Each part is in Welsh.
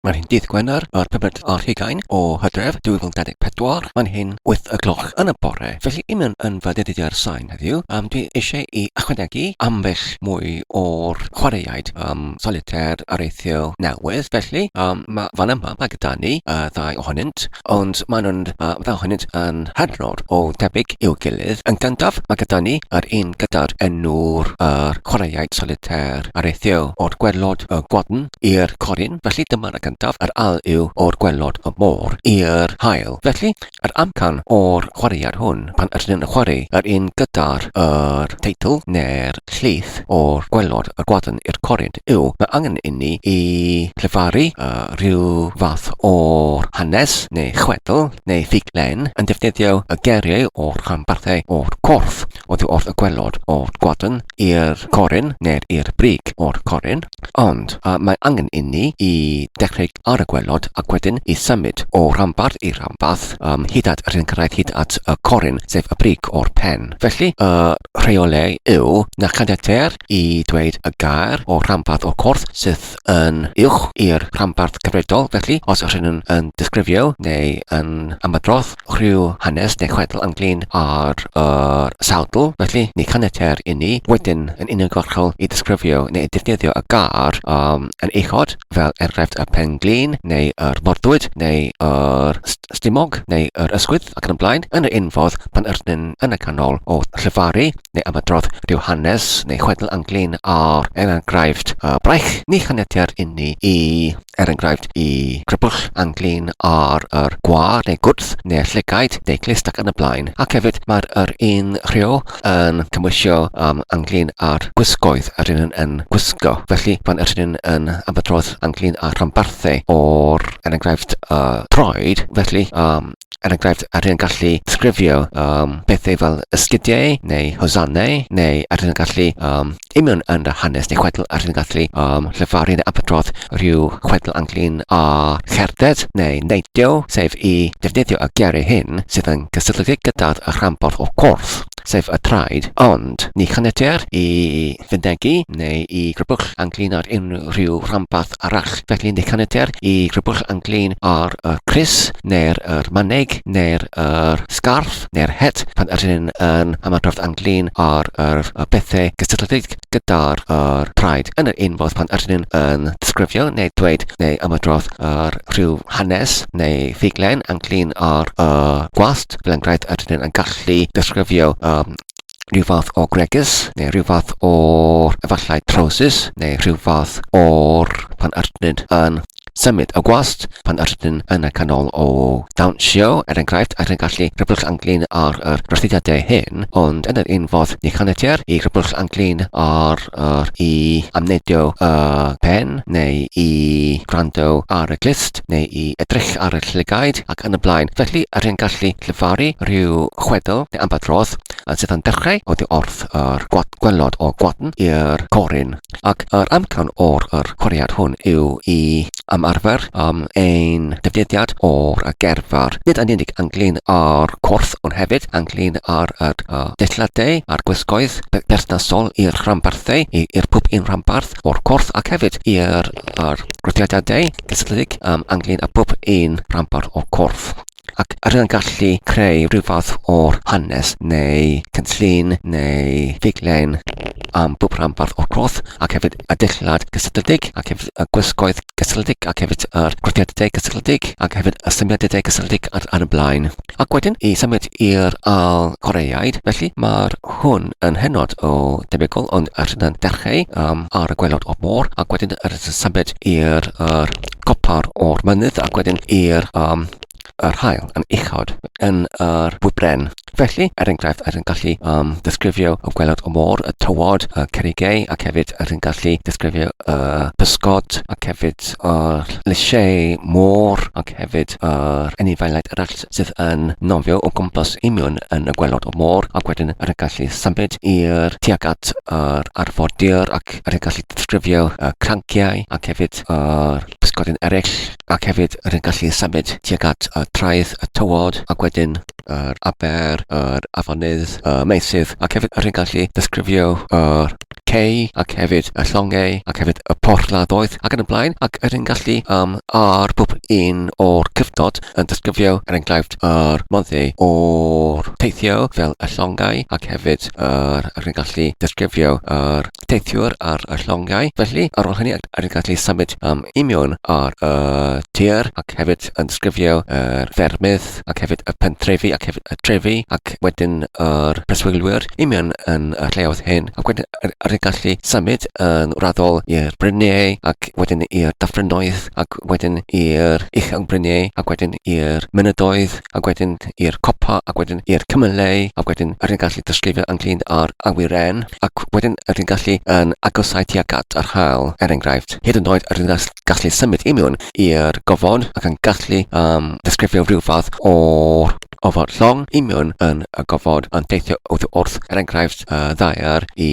Mae'n hyn dydd Gwener, yr 15 o Hydref 2024. Mae'n hyn 8 y gloch yn y bore. Felly un yn fy dyddiau'r sain heddiw. Dwi eisiau i ychwanegu ambell mwy o'r chwaraeaid solitêr areithio newydd. Felly, fan yma mae gyda ni ddau ohonynt, ond maen nhw'n ddau ohonynt yn hynod o debyg i'w gilydd. Yn gyntaf, mae gyda ni yr un gyda'r enw'r chwaraeaid solitêr areithio o'r gwaelod gwadn i'r corun. Felly dyma'r gyntaf, yr al yw o'r gwaelod y môr i'r haul. Felly, yr amcan o'r chwaraead hwn, pan ydyn nhw'n chwarae, yr un gyda'r teitl neu'r llith o'r gwaelod y gwadn i'r corun yw, mae angen i ni i llyfaru rhyw fath o'r hanes neu chwedl neu ffuglen yn defnyddio y geiriau o'r rhanbarthau o'r corff oddi wrth y gwaelod o'r gwadn i'r corun neu'r i'r brig o'r corun. Ond mae angen i ni i dechrau ar y gwaelod ac wedyn i symud o rhanbarth i rhanbarth hyd at yr un cyrraedd hyd at y corun, sef y brig o'r pen. Felly, rheolau yw na chaniater i dweud y gair o rhanbarth o'r corff sydd yn uwch i'r rhanbarth cyfredol. Felly, os ydyn nhw'n disgrifio neu yn ymadrodd rhyw hanes neu chwedl ynglyn ar sawdl, felly ni chaniater i ni wedyn yn uniongorchol i disgrifio neu i defnyddio y gair yn uchod fel enghraifft y penglin neu yr morddwyd neu yr stimog neu yr ysgwydd ac yn y blaen yn y unfodd pan ydyn yn y canol o llyfaru neu ymadrodd rhyw hanes neu chwedl ynglyn ar enghraifft braich. Ni chaniater i ni i enghraifft i grybwll ynglyn ar yr gwa neu gwrth neu llygaid neu glist ac yn y blaen. Ac hefyd mae'r un rheo yn cymwysio ynglyn ar gwisgoedd yr un yn gwisgo. Felly pan ydyn yn ymadrodd ynglyn ar rhanbarthau o'r enghraifft troed, felly enghraifft yr un gallu disgrifio bethau fel ysgidiau neu hosannau neu yr un gallu union yn y hanes neu chwedl yr un gallu llyfaru neu ymadrodd rhyw chwedl ynglyn â cherdded neu neidio, sef i defnyddio y geiriau hyn sydd yn gysylltiedig gyda'r rhanbarth o corff, sef y traed, ond ni chaniater i fyndegu neu i grybwll ynglyn ar unrhyw rhanbarth arall. Felly ni chaniater i grybwll ynglyn ar y crys neu'r maneg neu'r sgarff neu'r het pan ydyn yn ymadrodd ynglyn ar bethau gysylltiedig gyda'r traed yn yr unfodd pan ydyn yn disgrifio neu dweud neu ymadrodd rhyw hanes neu ffuglen ynglyn ar gwast, fel enghraifft ydyn yn gallu disgrifio rhyw fath o gregus neu rhyw fath o'r efallai trowsus neu rhyw fath o'r pan ydyn yn symud y gwast pan ydyn yn y canol o dawnsio, enghraifft ydyn gallu grybwll ynglyn ar rhwydiadau hyn, ond yn yr unfodd ni chaniater i grybwll ynglyn ar i amnedio y pen neu i gwrando ar y glist neu i edrych ar y llygaid ac yn y blaen. Felly ydyn gallu llyfaru rhyw chwedl neu ymadrodd sydd yn dechrau oddi wrth yr gwaelod o gwadn i'r corun. Ac yr amcan o'r chwaraead hwn yw i ymarfer ein defnyddiad o'r gerfar, nid yn unig ynglyn ar corff, ond hefyd ynglyn ar dilladau, a'r gwisgoedd berthnasol i'r rhanbarthau, i'r pwp un rhanbarth o'r corff, ac hefyd i'r gwythriadau gysylltiedig ynglyn â pwp un rhanbarth o'r corff. Ac ydyn yn gallu creu rhyw fath o'r hanes neu cynllun neu ffuglen am bwp rhanbarth o'r corff, ac hefyd y dillad gysylltiedig, ac hefyd y gwisgoedd gysylltiedig, ac hefyd yr gwythriadau gysylltiedig, ac hefyd y symudiadau gysylltiedig ar y blaen. Ac wedyn i symud i'r al chwaraeaid, felly mae'r hwn yn hynod o debygol, ond ydyn yn dechrau ar y gwaelod o'r môr, ac wedyn ydyn yn symud i'r copar o'r mynydd, ac wedyn i'r haul yn uchod yn bwybren. Felly, enghraifft ydyn gallu disgrifio y gwaelod o môr, y tywod, y cerigau, ac hefyd ydyn gallu disgrifio y pysgod, ac hefyd lysiau môr, ac hefyd anifeiliaid arall sydd yn nofio o gwmpas union yn y gwaelod o môr, ac wedyn ydyn gallu symud i'r tuag at yr arfordir, ac ydyn gallu disgrifio y cranciau, ac hefyd pysgodyn eraill, ac hefyd ydyn gallu symud tuag at y traeth, y tywod, ac wedyn yr aber, yr afonydd, meisydd, ac hefyd ydyn gallu disgrifio cei ac hefyd y llongau ac hefyd y porthladdoedd ac yn y blaen ac ydyn gallu ar bob un o'r cyfnod yn disgrifio enghraifft yr moddau o'r teithio fel y llongau ac hefyd ydyn gallu disgrifio yr teithiwr ar y llongau. Felly ar ôl hynny ydyn gallu symud i mewn ar y tir ac hefyd yn disgrifio yr ffermydd ac hefyd y pentrefi ac hefyd y trefi ac wedyn yr preswylwyr i mewn yn y lleoedd hyn ac wedyn ydyn gallu symud yn raddol i'r bryniau ac wedyn i'r daffrynoedd ac wedyn i'r uchelbryniau ac wedyn i'r mynydoedd ac wedyn i'r copa ac wedyn i'r cymylau ac wedyn ydyn gallu disgrifio ynglyn â'r awyren ac wedyn ydyn gallu yn agosau tuag at yr haul enghraifft. Hyd yn oed ydyn gallu symud i mewn i'r gofod ac yn gallu disgrifio rhyw fath o'r ofod llong i mewn yn y gofod yn deithio wrth enghraifft ddaear i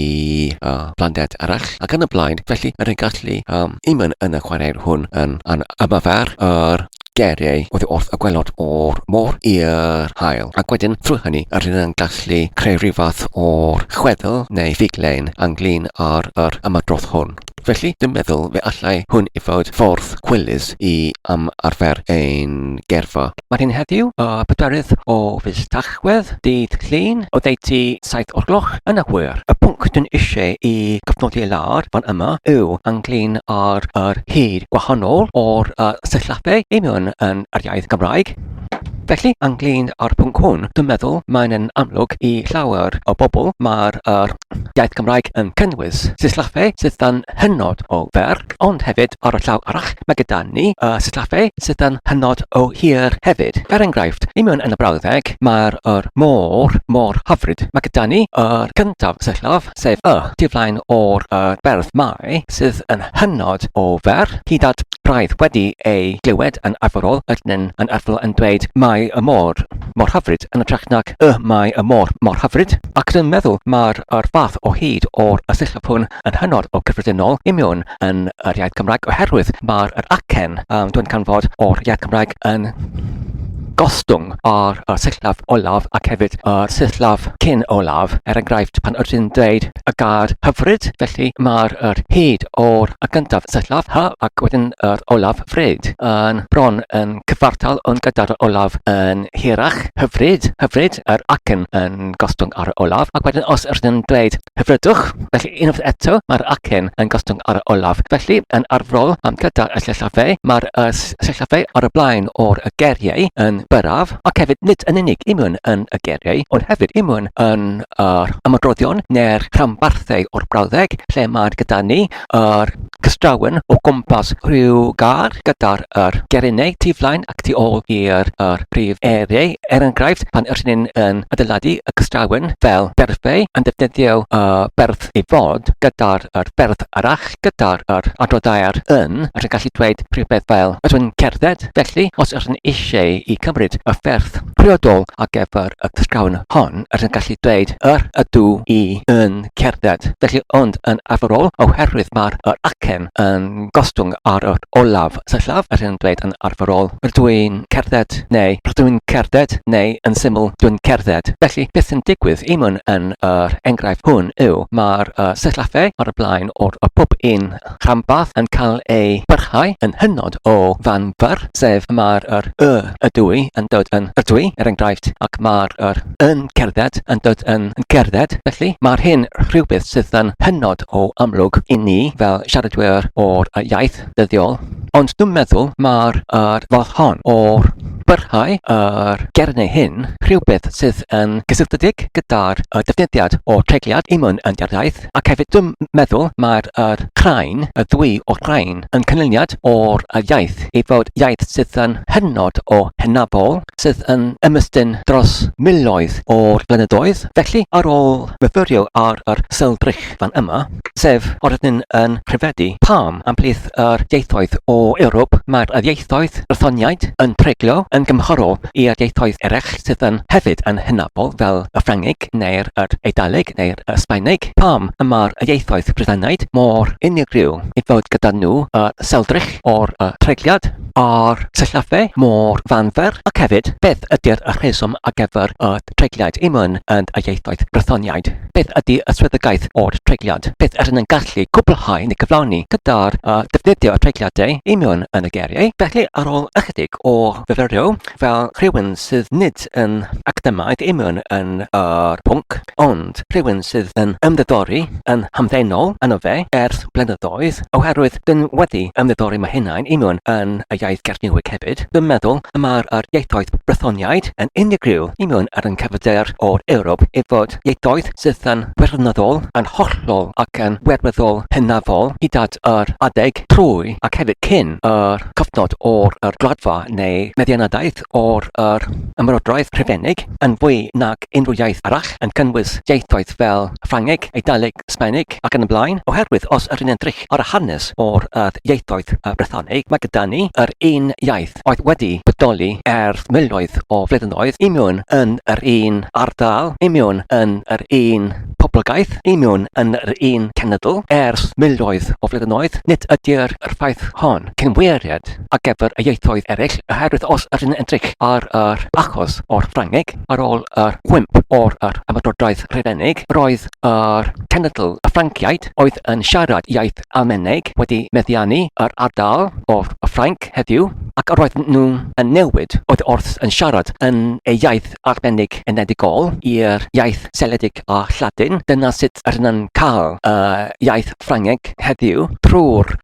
blanded arall ac yn y blaen. Felly ydyn gallu i mewn yn y chwarae hwn yn ymarfer yr geiriau wrth y gwaelod o'r môr i'r haul. Ac wedyn, trwy hynny, ydyn yn gallu creu rhyw fath o'r chweddol neu figlein ynglyn â'r ymadrodd hwn. Felly, dwi'n meddwl fe allai hwn i fod ffordd chwilys i arfer ein gerfa. Mae hyn heddiw y 4 o fis Tachwedd, dydd Llun, o ddeutu 7 o'r gloch yn y hwyr. Y pwnc dwi'n eisiau i gyfnodi lawr fan yma yw ynglyn â'r hyd gwahanol o'r sillafau i mewn yn yr iaith Gymraeg. Felly, ynglyn â'r pwnc hwn, dwi'n meddwl mae'n amlwg i llawer o bobl mae'r iaith Gymraeg yn cynnwys sillafau sydd yn hynod o fer, ond hefyd ar y llaw arall mae gyda ni sillafau sydd yn hynod o hir hefyd. Er enghraifft, i mewn yn y brawddeg mae'r môr hyfryd. Mae gyda ni cyntaf sillaf sef diflaen o'r berth mai sydd yn hynod o fer, hyd at braidd wedi ei glywed yn arferol yn arferol yn dweud mae y môr hyfryd yn ytrach nac mae y môr hyfryd. Ac dwi'n meddwl mae'r fath o hyd o'r sillaf hwn yn hynod o gyffredinol i mewn yn yr iaith Gymraeg oherwydd mae'r acen dwi'n canfod o'r iaith Gymraeg yn gostwng ar sillaf olaf ac hefyd sillaf cyn olaf. Er enghraifft pan ydyn dweud y gad hyfryd, felly mae'r hyd o'r gyntaf sillaf ac wedyn yr olaf fryd yn bron yn cyfartal ond gyda'r olaf yn hirach. Hyfryd, yr acen yn gostwng ar y olaf ac wedyn os ydyn dweud hyfrydwch, felly unwaith eto mae'r acen yn gostwng ar y olaf. Felly yn arferol gyda'r sillafau mae'r sillafau ar y blaen o'r geiriau yn byraf ac hefyd nid yn unig i mewn yn y geiriau ond hefyd i mewn yn ymadroddion neu'r rhanbarthau o'r brawddeg lle mae gyda ni cystrawen o gwmpas rhyw gar gyda'r gerinau tu flaen ac tu ôl i'r prif eiriau. Er enghraifft pan ydyn yn adeiladu y cystrawen fel berthau yn defnyddio berth i fod gyda'r berth arall gyda'r adroddair ydyn gallu dweud rhywbeth fel ydyn cerdded. Felly os ydyn eisiau i cymryd y fferth priodol ar gyfer y cystrawen hon ydyn gallu dweud ydw i yn cerdded. Felly ond yn arferol oherwydd mae'r acen yn gostwng ar yr olaf sillaf ydyn dweud yn arferol rydw i'n cerdded neu yn syml dwi'n cerdded. Felly beth sy'n digwydd i mewn yn yr enghraifft hwn yw mae'r sillafau ar y blaen o'r pob un rhanbarth yn cael ei byrhau yn hynod o fanfyr sef mae'r ydw i yn dod yn ydw i er enghraifft ac mae'r yn cerdded yn dod yn cerdded. Felly mae'r hyn rhywbeth sydd yn hynod o amlwg i ni fel siaradwyr o'r iaith dyddiol. Ond dwi'n meddwl mae'r fath hon o'r byrhau gernau hyn rhywbeth sydd yn gysylltiedig gyda'r defnyddiad o tregliad i mewn yn yr iaith ac hefyd dwi'n meddwl mae'r crain, y ddwy o'r crain yn canlyniad o'r iaith i fod iaith sydd yn hynod o hynafol sydd yn ymestyn dros miloedd o'r blynyddoedd. Felly ar ôl myfyrio ar sildrych fan yma sef oedden yn rhyfeddu pam amplith yr ieithoedd o Ewrop mae'r ieithoedd Brythoniaid yn treglio yn gymharol i'r ieithoedd eraill sydd yn hefyd yn hynafol fel y Ffrangeg neu'r Eidaleg neu'r Sbaeneg. Pam y mae'r ieithoedd Brydeinig mor unigryw I fod gyda nhw y seldrych o'r treigliad a'r sillafau mor fanfer, ac hefyd beth ydy'r rheswm ar gyfer y treigliad imwn yn y ieithoedd Brythoniaid? Beth ydy y swyddogaeth o'r treigliad? Beth ydyn nhw'n gallu cwblhau neu gyflawni gyda'r defnyddio y treigliadau imwn yn y geiriau? Felly ar ôl ychydig o fyfyrio fel rhywun sydd nid yn academaidd imwn yn yr pwnc, ond rhywun sydd yn ymddiddori yn hamddenol yno fe ers blynyddoedd, oherwydd dyn wedi ymddiddori mae hynna'n imwn yn y iaith Gerniwig hefyd. Dwi'n meddwl y mae'r ieithoedd Brythoniaid yn unigryw imwn ar yn cyfyder o'r Ewrop I fod ieithoedd sydd yn wirioneddol, yn hollol ac yn werweddol hynafol hyd at yr adeg trwy ac hefyd cyn yr cyfnod o'r gradfa neu meddianadaeth o'r ymerodraeth Rhufeinig yn fwy nag unrhyw iaith arall yn cynnwys ieithoedd fel Ffrangeg, Eidaleg, Sbaeneg ac yn y blaen. Oherwydd os yr un edrych ar y hanes o'r ieithoedd Brythoneg, mae gyda ni yr un iaith oedd wedi bodoli ers miloedd o flynyddoedd imwn yn yr un ardal, imwn yn yr un poblogaeth, imwn yn yr un cenedl ers miloedd o flynyddoedd. Nid ydy'r ffaith hon cynweiriad ar gyfer y ieithoedd eraill, oherwydd os yr un edrych ar yr achos o'r Ffrangeg ar ôl yr gwymp o'r ymerodraeth Rhufeinig, roedd yr cenedl y Ffranciaid oedd yn siarad iaith Almaeneg wedi meddiannu yr ardal o'r Ffrainc heddiw, ac roedd nhw yn newid oedd wrth yn siarad yn ei iaith Arbennig enedigol i'r iaith seledig a Lladin. Dyna sut rydyn nhw'n cael iaith Ffrangeg heddiw trwy'r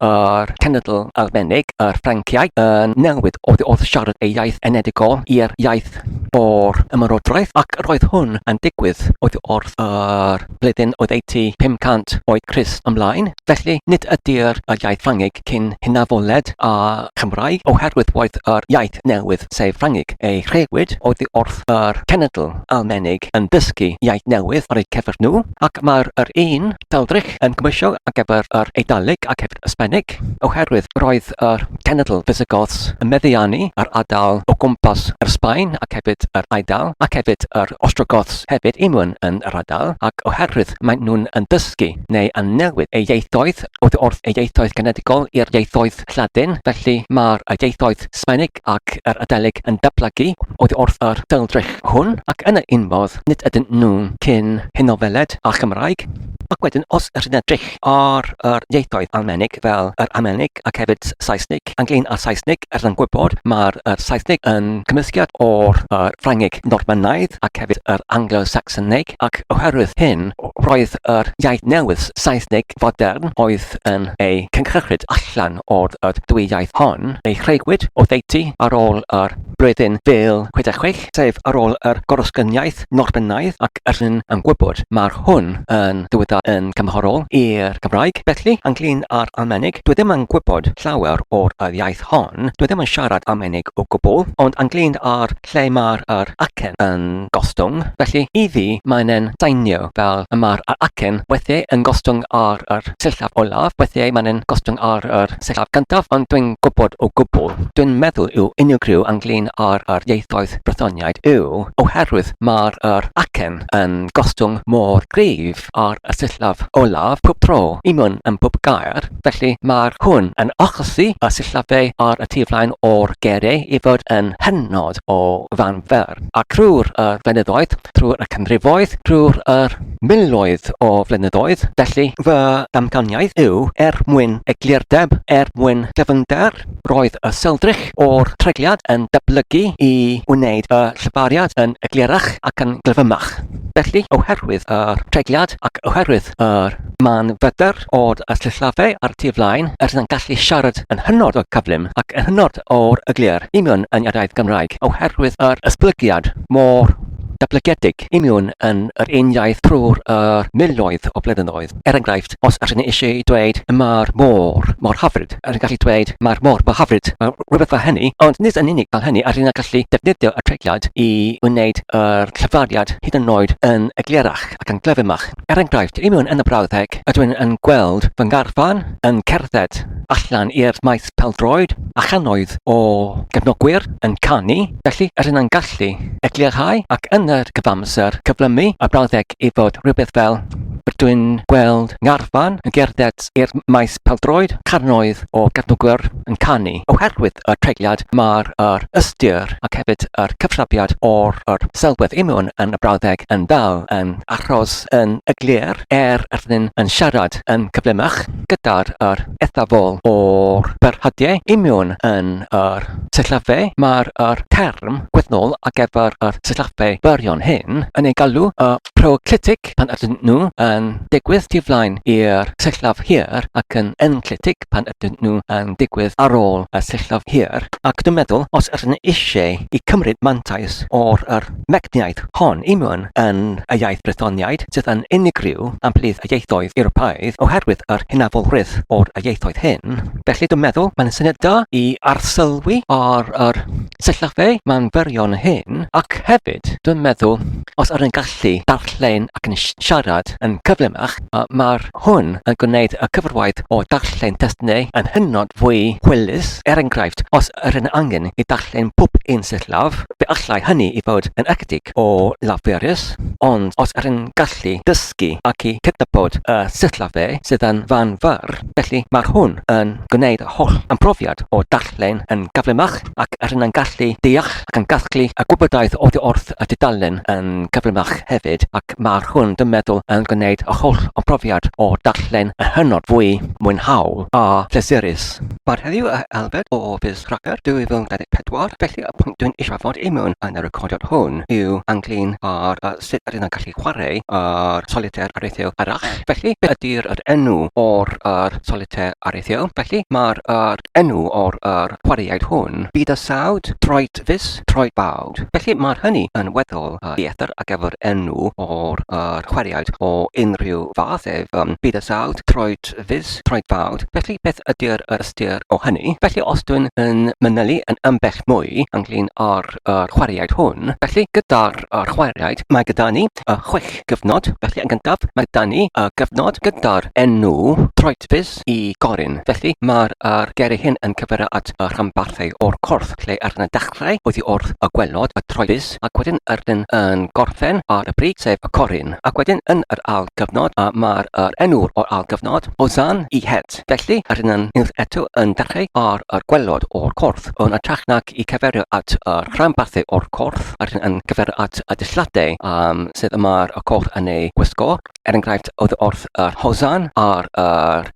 cenedl Almaeneg, yr Ffranciaid, yn newid oedd wrth siarad ei iaith enedigol i'r iaith o'r ymerodraeth, ac roedd hwn yn digwydd oedd wrth yr blwyddyn oedd 500 oed Crist ymlaen. Felly nid ydy'r iaith Ffrangeg cyn hynafoled a Chymraeg, oherwydd oedd yr iaith newydd sef Ffrangeg ei rhewyd oedd wrth yr cenedl Almaeneg yn dysgu iaith newydd ar ei cyfer nhw, ac mae'r un daldrych yn gymysio ar gyfer yr Eidaleg ac hefyd y Sbaeneg, oherwydd roedd yr cenedl Visigoths yn meddiannu ar ardal o gwmpas yr Sbaen ac hefyd yr Eidal ac hefyd yr Ostrogoths hefyd imwn yn yr ardal, ac oherwydd maen nhw'n yn dysgu neu yn newid ei ieithoedd oedd wrth ei ieithoedd genedigol i'r ieithoedd Lladin. Felly mae'r ieithoedd Sbaeneg ac yr Eidaleg yn datblygu oedd wrth yr daldrych hwn, ac yn y un modd nid ydyn nhw'n cyn hynafoled a Chymraeg. Ac wedyn, os ydyn edrych ar yr ieithoedd Almaeneg fel yr Almaeneg ac hefyd Saesneg, ynglyn â'r Saesneg, ydyn gwybod mae'r Saesneg yn cymysgiad o'r Ffrangeg Normanaidd ac hefyd yr Anglo-Saxoneg, ac oherwydd hyn roedd yr iaith newydd Saesneg fodern oedd yn ei cynhyrchyd allan o'r dwy iaith hon ei rhegwyd o ddeiti ar ôl yr blwyddyn 1066, sef ar ôl yr gorysgyniaeth Normanaidd, ac ydyn yn gwybod mae'r hwn yn diweddu yn gymharol i'r Gymraeg. Felly, ynglyn â'r Almaeneg, dwi ddim yn gwybod llawer o'r iaith hon. Dwi ddim yn siarad Almaeneg o gwbl, ond ynglyn â'r lle mae'r acen yn gostwng. Felly, I fi, mae'n dainio fel mae'r acen weithiau yn gostwng ar sillaf olaf, weithiau mae'n gostwng ar sillaf gyntaf, ond dwi'n gwybod o gwbl. Dwi'n meddwl yw unigryw ynglyn â'r ieithoedd Brythoniaid yw oherwydd mae'r acen yn gostwng mor gryf ar y sillaf olaf pob tro imwn yn pob gair. Felly mae'r hwn yn achosi y sillafau ar y tiflaen o'r geiriau I fod yn hynod o fanfer. A trwy'r flynyddoedd, trwy'r canrifoedd, trwy'r miloedd o flynyddoedd, felly fy damcaniaeth yw mwyn eglurdeb, mwyn gyfyngder, roedd y seldrych o'r treigliad yn datblygu I wneud y llyfariad yn eglurach ac yn glyfymach. Felly, oherwydd yr treigliad ac oherwydd yr man fyder o'r sillafau ar y tiflaen, ydyn yn gallu siarad yn hynod o cyflym ac yn hynod o'r eglur imwn yn yr iaith Gymraeg, oherwydd yr esblygiad mor datblygedig i mewn yn yr un iaith trwy'r miloedd o blynyddoedd. Enghraifft, os ydyn ni eisiau dweud mae'r mor hyfryd, ydyn ni'n gallu dweud mae'r môr mor hyfryd, mae rhywbeth fel hynny, ond nid yn unig fel hynny, ydyn ni'n gallu defnyddio y treigliad i wneud yr clefariad hyd yn oed yn eglurach ac yn glyfymach. Enghraifft, i mewn yn y brawddeg, ydyn ni'n gweld fy ngarfan yn cerdded allan i'r maes pêl-droed a chanoedd o gefnogwyr yn canu, felly ydyn ni'n gallu eglurhau ac yn yr cyfamser cyflymu y brawddeg i fod rhywbeth fel rydw i'n gweld ngarfan yn gerdded i'r maes pêl-droed, canoedd o gefnogwyr yn canu. Oherwydd y treigliad, mae'r ystyr ac hefyd yr cyfrabiad o'r sylwedd i mewn yn y brawddeg yn dal yn achos yn eglur ydyn yn siarad yn cyflymach gyda'r ethafol o'r berhydiau i mewn yn yr sillafau. Mae'r term gwyddnol ar gyfer yr sillafau byrion hyn yn ei galw proclitic pan ydyn nhw yn digwydd tu flaen i'r sillaf hir ac yn enclitic pan ydyn nhw yn digwydd ar ôl y sillaf hir. Ac dwi'n meddwl, os ydyn ni eisiau i cymryd mantais o'r mecniaeth hon i mewn yn y iaith Brythoniaid sydd yn unigryw am plydd y ieithoedd Ewropeaidd oherwydd yr hynafolrwydd o'r ieithoedd hyn. Felly dwi'n meddwl mae'n syniad da i arsylwi ar sillafau mewn byrion hyn, ac hefyd dwi'n meddwl os ydyn ni'n gallu darllen ac yn siarad yn cyflymach, mae'r hwn yn gwneud y cyfrwaith o darllen testunau yn hynod fwy hwylus. Enghraifft, os ydyn ni angen i darllen pob un sillaf, fe allai hynny i fod yn ychydig o lafferus, ond os ydyn ni'n gallu dysgu ac i cydnabod y sillafau sydd yn fan fyr, felly mae'r hwn yn gwneud y holl ymprofiad o darllen yn gyflymach ac ydyn ni'n gallu deall ac yn gasglu y gwybodaeth oddi wrth y dudalen yn gyflymach hefyd, ac mae'r hwn dwi'n meddwl yn gwneud y holl ymprofiad o darllen yn hynod fwy mwynhaol a plesurus. Mae'r heddiw Albert o Fus Cracker 2024, felly y pwynt dwi'n eisiau fod i mewn yn y recordiad hwn yw ynglyn ar sut ydyn nhw'n gallu chwarae ar solitêr araithio arall. Felly, beth ydy'r enw o'r solitêr araithio? Felly, mae'r enw o'r chwaraeaid hwn bydysawd, troedfys, troedfawd. Felly, mae'r hynny yn weddol dieithr ar gyfer enw o'r chwaraeaid o unrhyw fath bydysawd, troedfys, troedfawd. Felly, beth ydy'r ystyr o hynny? Felly, os dwi'n manylu yn ymbell mwy ynglyn ar chwaraeaid hwn, felly gyda'r chwaraeaid mae gyda ni 6 gyfnod. Felly, yn gyntaf, mae gyda ni gyfnod gyda'r enw troedfys i corun. Felly, mae'r geiriau hyn yn cyfeirio at rhanbarthau o'r corff, lle ydyn yn dechrau oddi wrth y gwaelod, y troedfys, ac wedyn ydyn yn gorffen ar y brig, sef y corun. Ac wedyn yn yr ail gyfnod, mae'r enw'r o'r ail gyfnod o zan i het. Felly, ydyn yn eto yn dechrau ar y gwaelod o'r corff, yn ytrach nac i cyfeirio at rhanbarthau o'r corff, ydyn yn cyfeirio at y dillladau sydd yma'r corff yn ei gwisgo. Enghraifft, oedd wrth yr hosan ar y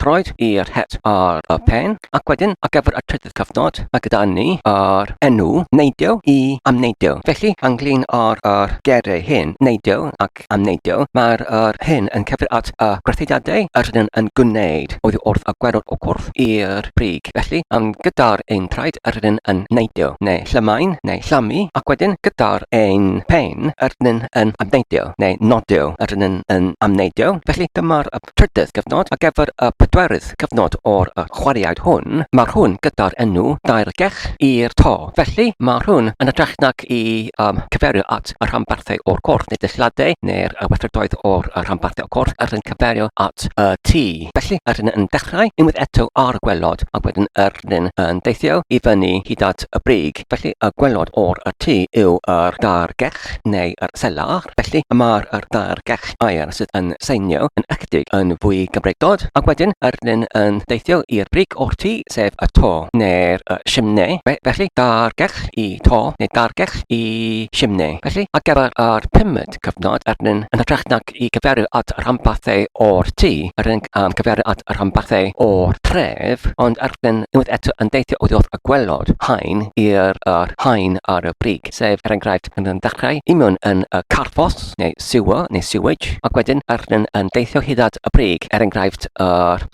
troed i'r het ar y pen, ac wedyn ar gyfer y trydydd cyfnod, mae gyda ni enw neidio i amneidio. Felly, ynglyn ar geiriau hyn, neidio ac amneidio, mae'r hyn yn cyfeirio at y gwerthudiadau ydyn yn gwneud oddi wrth y gwaelod o corff i'r brig. Felly, gyda'r ein traed ydyn yn neidio, neu llymain, neu llamu, ac wedyn gyda'r ein pen ydyn yn amneidio, neu nodio ydyn yn amneidio. Felly, dyma'r trydydd gyfnod. Ar gyfer y pedwerydd cyfnod o'r chwaraeaid hwn, mae'r hwn gyda'r enw dairgell i'r to. Felly, mae'r hwn yn edrych nac i cyfeirio at y rhanbarthau o'r corff, neu dillladau, neu'r weithredoedd o'r rhanbarthau o'r corff, ydyn cyfeirio at y tŷ. Felly, ydyn yn dechrau unwaith eto ar y gwaelod, ac wedyn ydyn yn deithio i fyny hyd at y brig. Felly, y gwaelod o'r tŷ yw dairgell neu selar. Felly, mae'r dairgell air sydd yn seinio yn ychydig yn fwy gymreigdod, ac wedyn ydyn yn deithio i'r brig o'r tŷ, sef y to neu'r simneu. Felly, dargell i to neu dargell i simneu. Felly, ar gyfer pumed cyfnod, ydyn yn hytrach nac i gyfeirio at rhanbarthau o'r tŷ, ydyn cyfeirio at rhanbarthau o'r tref, ond ydyn unwaith eto yn deithio oddi wrth y gwaelod haen i'r haen ar y brig, sef enghraifft yn dechrau i mewn yn carfos neu sewer neu sewage, ac wedyn arnyn yn deithio hyd at y brig, enghraifft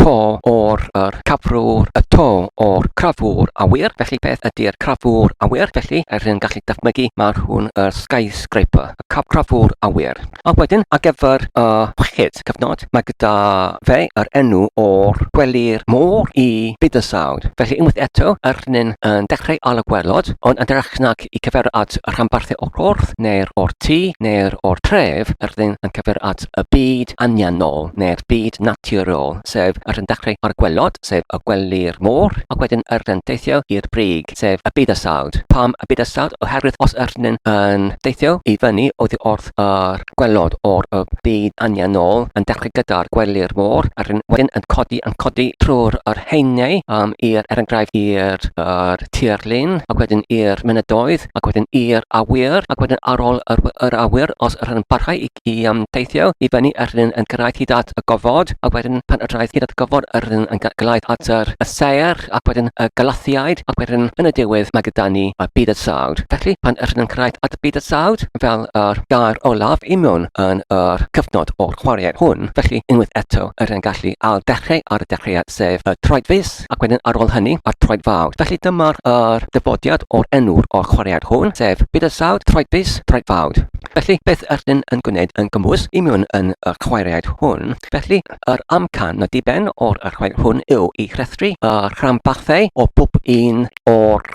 to o'r cafrwr, y to o'r crafwr awyr, felly beth ydy'r crafwr awyr, felly arnyn gallu dychmygu mae'r hwn y skyscraper, y crafwr awyr. A wedyn, ar gyfer chwechyd cyfnod, mae gyda fe yr enw o'r gwely'r môr i bydysawd. Felly unwaith eto, arnyn yn dechrau ar y gwaelod, ond yn derach nag i cyfer at y rhanbarthau o'r wrth, neu'r o'r tŷ, neu'r o'r tref, arnyn yn cyfer at y byd anianol, neu'r byd naturol, sef arnyn dechrau ar y gwaelod, sef y gwely'r môr, ac wedyn arnyn deithio i'r brig, sef y bydysawd. Pam y bydysawd? Oherwydd os arnyn yn deithio i fyny oddi wrth yr gwaelod o'r byd anianol yn dechrau gyda'r gwely'r môr, arnyn wedyn yn codi trwy'r heiniau i'r enghraifft i'r tirlun, ac wedyn i'r mynydoedd, ac wedyn i'r awyr, ac wedyn ar ôl yr awyr, os arnyn parhau i teithio i fyny arnyn yn gyrraedd hyd at y gofod, ac wedyn pan yrraedd hyd at y gofod arnyn yn gyrraedd at y seir, ac wedyn y galathiaid, ac wedyn yn y diwedd mae gyda ni y bydysawd. Felly pan arnyn yn cyrraedd at y bydysawd, fel yr gair olaf i mewn yn yr cyfnod o'r chwaraead hwn, felly unwaith eto arnyn gallu dechrau ar y dechreuad sef y troedfys, ac wedyn ar ôl hynny a'r troedfawd. Felly dyma'r dyfodiad o'r enw'r o'r chwaraead hwn, sef bydysawd, troedfys, troedfawd. Felly beth arnyn yn gwneud yn gymwys i mewn yn y chwaraead hwn, felly yr amcan na diben o'r chwaraead hwn yw i chrethru rhanbarthau o bob un o'r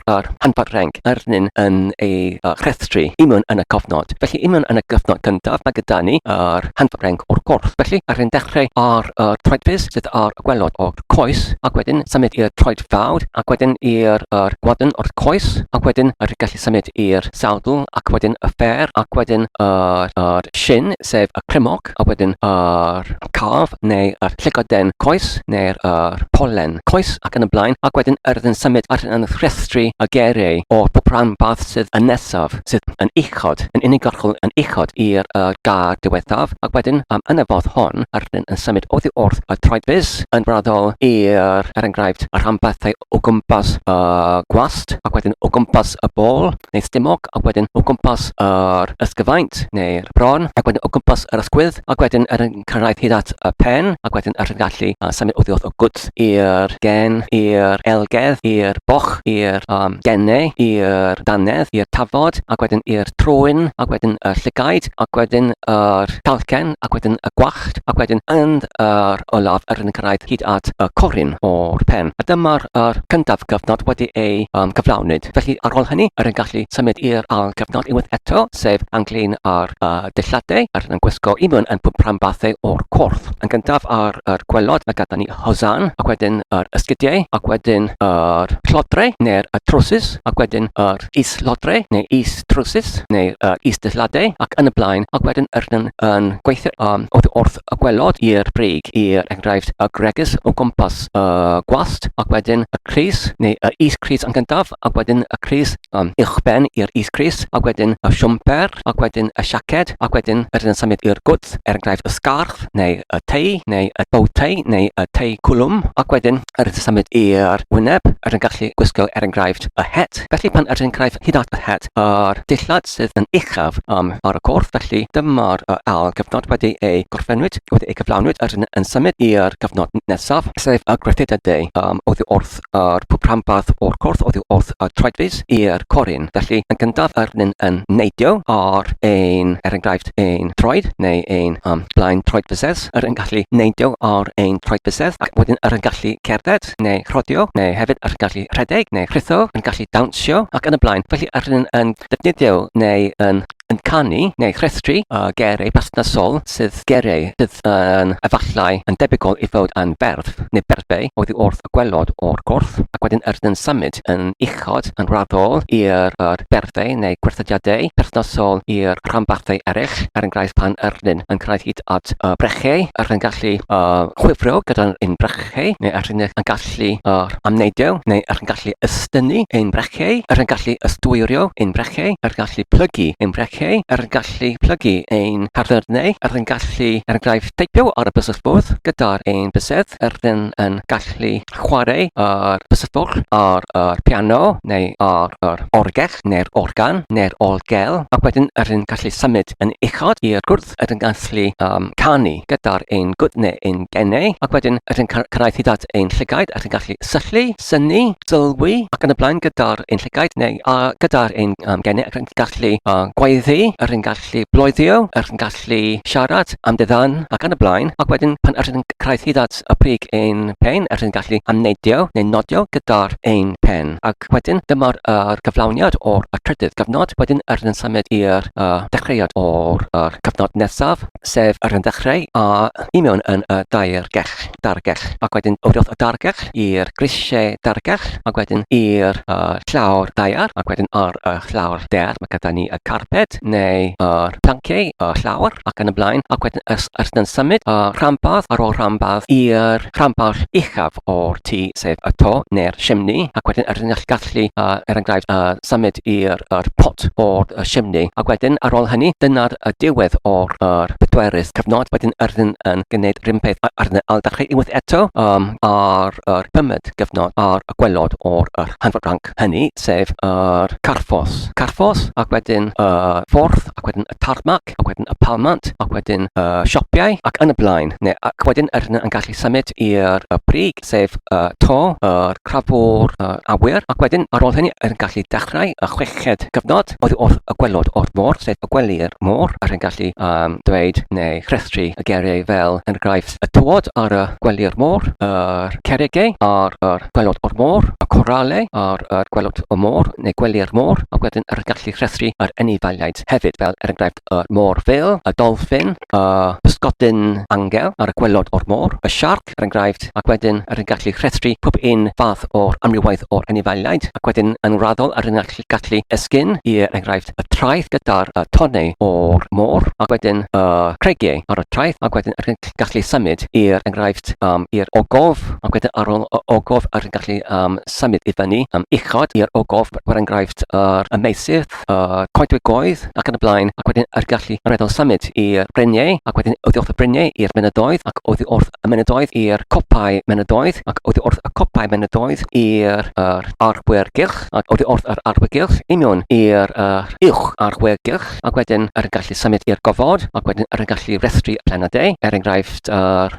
hanbarthrenc arnyn yn ei chrethru i mewn yn y cyfnod. Felly i mewn yn y cyfnod gyntaf mae gyda ni yr hanbarthrenc o'r gwrth. Felly arnyn dechrau ar troedfys, sydd ar y gwaelod o'r coes, ac wedyn symud i'r troedfawd, ac wedyn i'r gwadn o'r coes, ac wedyn arnyn gallu symud i'r sawdl, ac wedyn y fer, ac wedyn yr shin, sef y crymog, a wedyn yr caf, neu yr llygoden coes, neu'r polen coes, ac yn y blaen, ac wedyn arnyn symud arnyn yn rhestru y geiriau o'r bob rhanbarth sydd yn nesaf, sydd yn uchod, yn unigolgol yn uchod i'r gair diwethaf, ac wedyn yn y fodd hon, arnyn yn symud oddi wrth y troedfys yn raddol i'r enghraifft y rhanbarthau o gwmpas gwast, ac wedyn o gwmpas y bôl, neu stumog, ac wedyn o gwmpas yr ysgyfaint, neu'r bron, ac wedyn o gwmpas yr ysgwydd, ac wedyn yn cyrraedd hyd at y pen, ac wedyn yn gallu symud oddi wrth o gwt i'r gen, i'r elgedd, i'r boch, i'r gennau, i'r danedd, i'r tafod, ac wedyn i'r trwyn, ac wedyn y llygaid, ac wedyn yr talcen, ac wedyn y gwallt, ac wedyn yn yr olaf yn cyrraedd hyd at y corun o'r pen. A dyma'r cyntaf cyfnod wedi ei gyflawnyd. Felly ar ôl hynny, yn gallu symud i'r ail cyfnod unwaith eto, sef anglyn ar dilladau, yn gwisgo i mewn yn bob rhanbarthau o'r corff. Yn gyntaf ar gwelod, mae gyda ni hosan, ac wedyn yr ysgidiau, ac wedyn yr llodre, neu'r trowsus, ac wedyn yr islodre, neu is-trowsus, neu'r is-dilladau, ac yn y blaen, ac wedyn yn gweithio oddi wrth y gwelod i'r brig, i'r enghraifft y gregus o gwmpas gwast, ac wedyn y crys, neu y is-crys yn gyntaf, ac wedyn y crys uwchben i'r is-crys, ac wedyn y siwmper, ac wedyn y siaced, ac wedyn yn symud i'r gwt, enghraifft y sgarth, neu y tei, neu y bowtei, neu y tei cwlwm, ac wedyn yn symud i'r wyneb, yn gallu gwisgo enghraifft y het. Felly pan yn cyrraedd hyd at y het, yr dillad sydd yn uchaf ar y corff, felly dyma'r ail cyfnod wedi ei gorffenwyd, wedi ei cyflawnwyd, yn symud i'r cyfnod nesaf, sef y gweithredau oddi wrth yr pob rhanbarth o'r corff, oddi wrth y troedfys i'r corun. Felly yn gyntaf yn neidio ar ein enghraifft ein troed, neu ein blaen troedfysedd, yn gallu neidio ar ein troedfysedd, ac wedyn yn gallu cerdded, neu rhodio, neu hefyd yn gallu rhedeg, neu chritho, yn gallu dawnsio, ac yn y blaen. Felly yn defnyddio, neu yn canu, neu chrestru geiriau perthnasol sydd geiriau sydd yn efallai yn debygol i fod yn berf neu berbau oddi wrth y gwelod o'r corff, ac wedyn yn symud yn uchod yn raddol i'r berfau neu gwerthudiadau perthnasol i'r rhanbarthau eraill, enghraifft pan yn cyrraedd hyd at brechau, yn gallu chwifro gyda'n un brechau, neu yn gallu amneidio, neu yn gallu ystynnu ein brechau, yn gallu ystwyrio ein brechau, yn gallu plygu ein brechau, OK yn gallu plygu ein hardyrnau, yn gallu enghraifft teipio ar y bysysfwrdd gyda'r ein bysedd, yn gallu chwarae ar bysysfwrdd ar y piano neu ar yr orgell neu'r organ neu'r olgel, ac wedyn yn gallu symud yn uchod i'r gwrdd, yn gallu canu gyda'r ein gwd neu ein genau, ac wedyn yn cyrraedd hyd at ein llygaid, yn gallu syllu, synnu, sylwi, ac yn y blaen gyda'r ein llygaid neu gyda'r ein genau, yn gallu gwaeddu, yn gallu bloeddio, yn gallu siarad am dyddan ac yn y blaen, ac wedyn pan yn cyrraedd hyd at y prig ein pen, yn gallu amneidio neu nodio gyda'r ein pen, ac wedyn dyma'r gyflawniad o'r trydydd gyfnod, wedyn yn symud i'r dechreuad o'r cyfnod nesaf, sef yn dechrau i mewn yn y dargell, ac wedyn wrth y dargell i'r grisiau dargell, ac wedyn i'r llawr ddaear, ac wedyn ar y llawr der mae gyda ni y carped neu yr planciau y llawr ac yn y blaen, ac wedyn yn symud rhanbarth ar ôl rhanbarth i'r rhanbarth uchaf o'r tŷ, sef y to neu'r chimney, ac wedyn yn gallu enghraifft symud i'r pot o'r chimney, ac wedyn ar ôl hynny dyna'r diwedd o'r bedwerydd cyfnod, wedyn yn gwneud rhywun peth ar y dechrau unwaith eto ar yr bymyd gyfnod ar y gwaelod o'r hanfodranc hynny, sef yr carffos, ac wedyn y ffordd, ac wedyn y tarmac, ac wedyn y palmant, ac wedyn y siopiau, ac yn y blaen, ac wedyn yn gallu symud i'r brig, sef y to, yr crafwr awyr, ac wedyn ar ôl hynny yn gallu dechrau y chweched gyfnod oddi wrth y gwaelod o'r môr, sef y gwely'r môr, yn gallu dweud neu chrestru y geiriau fel yn enghraifft y tywod ar y gwely'r môr, yr cerigau ar y gwaelod o'r môr, y coralau ar y gwaelod o'r môr neu gwely'r môr, ac wedyn yn gallu chrestru yr anifeiliaid hefyd fel er enghraifft y môr fil, y dolffin, y pysgodyn angel ar y gwaelod o'r môr, y siarc er enghraifft, ac wedyn yn gallu chrestru pob un fath o'r amrywaith o'r anifeiliaid, ac wedyn yn raddol yn gallu esgyn i enghraifft y traeth gyda'r tonau o'r môr, ac wedyn y creigiau ar y traeth, ac wedyn yn gallu symud i'r enghraifft i'r ogof, ac wedyn ar ôl y ogof yn gallu symud i fyny uchod i'r ogof, er enghraifft y meysydd, y coedwigoedd ac yn y blaen, ac wedyn yn gallu reddol symud i'r bryniau, ac wedyn oddi wrth y bryniau i'r menydoedd, ac oddi wrth y menydoedd i'r copau menydoedd, ac oddi wrth y copau menydoedd i'r arwyr gylch, ac oddi wrth yr arwyr gylch i mewn i'r uwch arwyr gylch, ac wedyn yn gallu symud i'r gofod, ac wedyn yn gallu restru y planedau, er enghraifft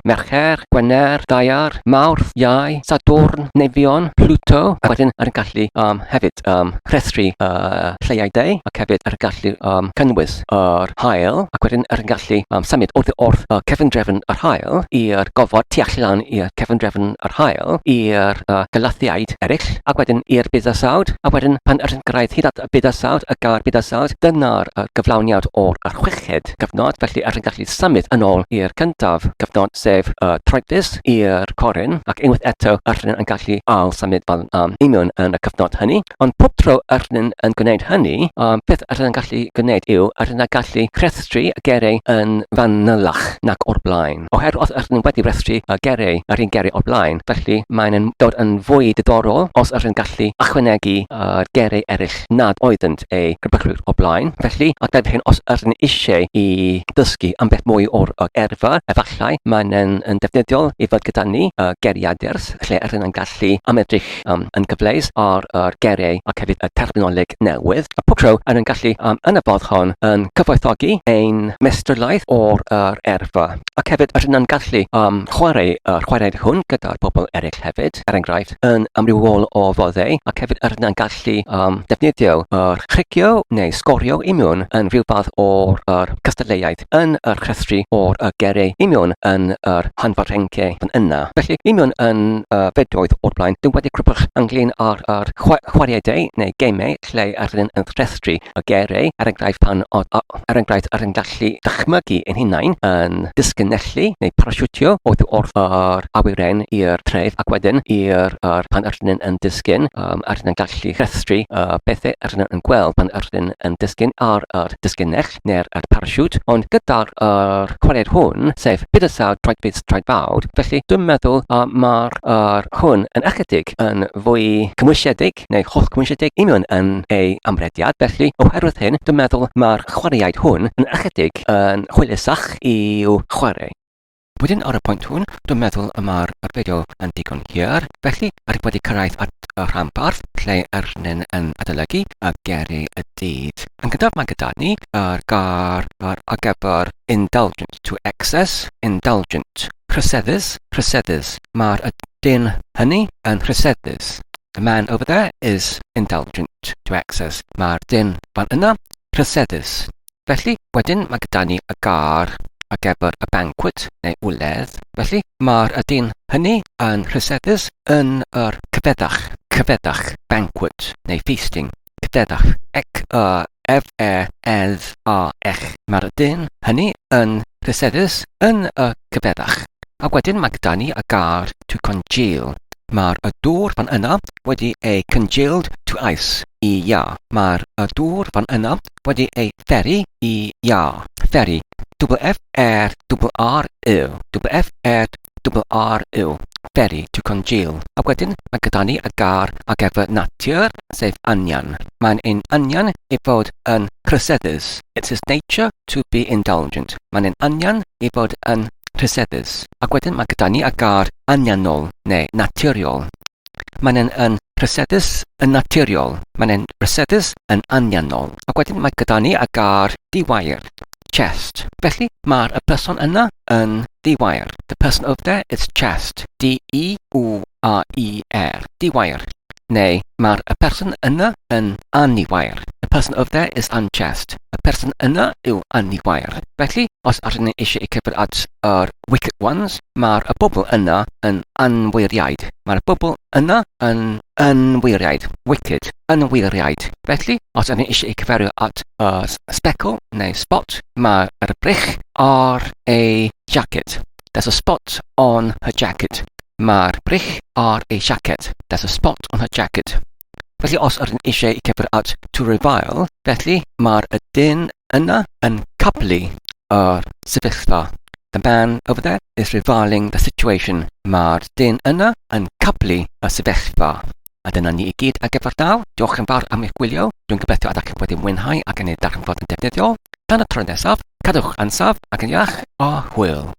Mercher, Gwener, Ddaear, Mawrth, Iau, Sadwrn, Nefion, Pluto, ac wedyn yn gallu hefyd restru lleiadau, ac hefyd yn gallu cynnwys yr haul, ac wedyn yn gallu symud oddi wrth cefndrefn yr haul i'r gofod tu allan i'r cefndrefn yr haul, i'r galathiaid eraill, ac wedyn i'r bydysawd, a wedyn pan yn gyrraedd hyd at y bydysawd, y gair bydysawd, dyna'r gyflawniad o'r chweched gyfnod, felly yn gallu symud yn ôl i'r cyntaf gyfnod, sef troedfys i'r corun, ac unwaith eto yn gallu symud fel i mewn yn y cyfnod hynny, ond pob tro yn gwneud hynny, beth yn gallu gwneud yw yn gallu chrestru y geiriau yn fanylach nac o'r blaen. Oherwydd os yn wedi restru y geiriau yr un geiriau o'r blaen, felly mae'n dod yn fwy diddorol os yn gallu ychwanegu geiriau eraill nad oeddent ei grybylwyr o'r blaen. Felly, ac hyn os yn eisiau i ddysgu am beth mwy o'r erfa, efallai mae'n defnyddiol i fod gyda ni geiriadur, lle yn gallu amedrych yn gyfleus ar geiriau ac hefyd y terminoleg newydd. A pob tro yn gallu yn y bodd hon yn cyfoethogi ein mestrulaeth o'r erfa. Ac hefyd yn gallu chwarae hwn gyda'r bobl eraill hefyd, er enghraifft yn amrywol o foddau, ac hefyd yn gallu defnyddio yr chrigio neu sgorio i mewn yn rhyw fath o'r cystadleuaeth yn yr chrestru o'r geiriau i mewn yn yr hanfodrencau fan yna. Felly i mewn yn fedoedd o'r blaen, dwi'n wedi crybwch ynglyn ar chwaraeadau neu gemau lle yn chrestru y geiriau, er enghraifft pan er enghraifft yn gallu dychmygu ein hunain yn disgynellu neu parasiwtio oddi wrth yr awyren i'r tref, ac wedyn pan yn disgyn, yn gallu chrestru bethau yn gweld pan yn disgyn ar yr disgynell neu'r parasiwt, ond gyda'r chwaraead hwn, sef bydysawd, troedfys, troedfawd, felly dwi'n meddwl mae'r hwn yn ychydig yn fwy cymwysiedig neu holl cymwysiedig i mewn yn ei amrediad, felly oherwydd hyn dwi'n meddwl mae'r chwaraeaid hwn yn ychydig yn hwylusach i'w chwarae. Wedyn ar y pwynt hwn, dwi'n meddwl y mae'r fideo yn digon hir, felly ar wedi cyrraedd at y rhanbarth lle arnyn yn adolygu y geiriau y dydd. Yn gyntaf mae gyda ni yr gair ar gyfer indulgent, to excess, indulgent. Rhyseddus. Mae'r dyn hynny yn rhyseddus. The man over there is indulgent, to excess. Mae'r dyn fan yna, rhyseddus. Felly, wedyn mae gyda ni y gair ar gyfer y banquet neu wledd. Felly, mae'r dyn hynny yn rhyseddus yn yr cyfeddach, banquet neu feasting, cyfeddach, Mae'r dyn hynny yn rhyseddus yn y cyfeddach. A wedyn mae gyda ni y gair to congeal. Mae'r dŵr fan yna wedi ei congealed to ice I ia. Mae'r dŵr fan yna wedi ei ferry I ia. Ferry. F-R-R-U. Ferry, to congeal. A wedyn mae gyda ni y gair ar gyfer natur, sef anian. Mae'n ein anian I fod yn rhyseddus. It's his nature to be indulgent. Mae'n ein anian I fod yn rhyseddus. A wedyn mae gyda ni y gair anianol neu naturiol. Mae'n yn rhyseddus yn naturiol. Mae'n yn rhyseddus yn anianol. A wedyn mae gyda ni y gair diweir. Chest. Felly mae'r person yna yn diweir. The person over there is chest. D-E-W-R-E-R. Diweir. Neu mae'r person yna yn aniweir. The person over there is unchest. Y person yna yw aniweir. Felly, os ydyn ni eisiau I cyfer at yr wicked ones, mae'r bobl yna yn anweiriaid. Mae'r bobl yna yn anweiriaid. Wicked, anweiriaid. Felly, os ydyn ni eisiau I cyferio at speckle neu spot, mae'r brych ar ei jacket. There's a spot on her jacket. Mae'r brych ar ei jacket. There's a spot on her jacket. Felly os ydyn eisiau I cyfer at to revile, felly mae'r dyn yna yn caplu yr sefyllfa. The man over there is reviling the situation. Mae'r dyn yna yn caplu y sefyllfa. A dyna ni I gyd ar gyfer nawr. Diolch yn fawr am eich gwylio. Dwi'n gobeithio ydych chi wedi mwynhau ac yn ei darllen fod yn defnyddiol. Tan y tro nesaf, cadwch ansaf ac yn iach a hwyl.